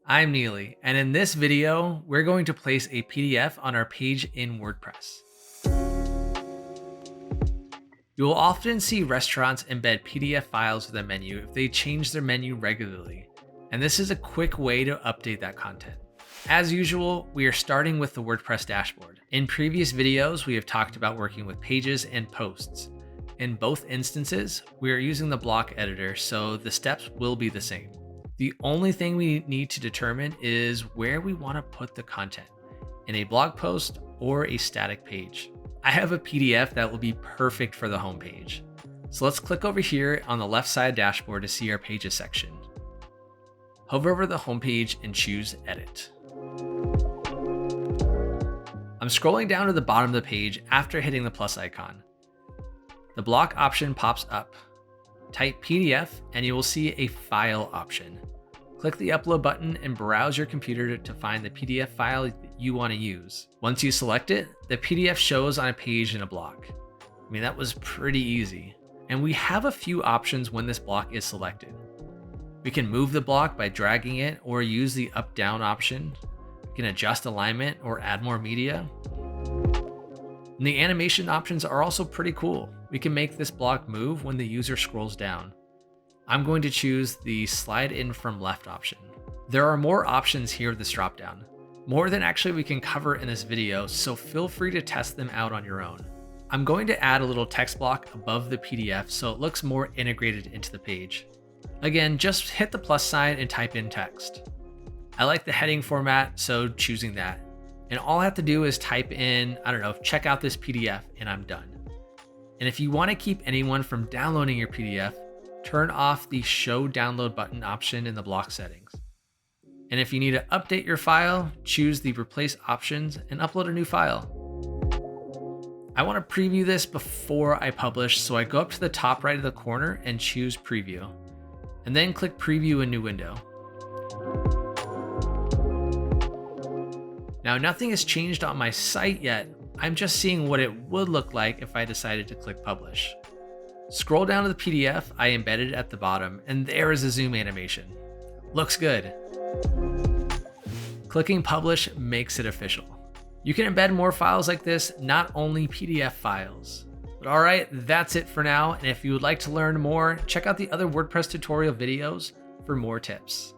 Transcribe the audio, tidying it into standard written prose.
I'm Neely, and in this video, we're going to place a PDF on our page in WordPress. You will often see restaurants embed PDF files with a menu if they change their menu regularly, and this is a quick way to update that content. As usual, we are starting with the WordPress dashboard. In previous videos, we have talked about working with pages and posts. In both instances, we are using the block editor, so the steps will be the same. The only thing we need to determine is where we want to put the content, in a blog post or a static page. I have a PDF that will be perfect for the homepage. So let's click over here on the left side dashboard to see our pages section. Hover over the homepage and choose Edit. I'm scrolling down to the bottom of the page after hitting the plus icon. The block option pops up. Type PDF and you will see a file option. Click the upload button and browse your computer to find the PDF file that you want to use. Once you select it, the PDF shows on a page in a block. I mean, that was pretty easy. And we have a few options when this block is selected. We can move the block by dragging it or use the up-down option. We can adjust alignment or add more media. And the animation options are also pretty cool. We can make this block move when the user scrolls down. I'm going to choose the slide in from left option. There are more options here with this dropdown, more than actually we can cover in this video, so feel free to test them out on your own. I'm going to add a little text block above the PDF so it looks more integrated into the page. Again, just hit the plus sign and type in text. I like the heading format, so choosing that. And all I have to do is type in, check out this PDF, and I'm done. And if you want to keep anyone from downloading your PDF, turn off the Show Download button option in the block settings. And if you need to update your file, choose the Replace options and upload a new file. I want to preview this before I publish, so I go up to the top right of the corner and choose Preview, and then click Preview in New Window. Now, nothing has changed on my site yet. I'm just seeing what it would look like if I decided to click Publish. Scroll down to the PDF I embedded at the bottom, and there is a zoom animation. Looks good. Clicking Publish makes it official. You can embed more files like this, not only PDF files. But all right, that's it for now. And if you would like to learn more, check out the other WordPress tutorial videos for more tips.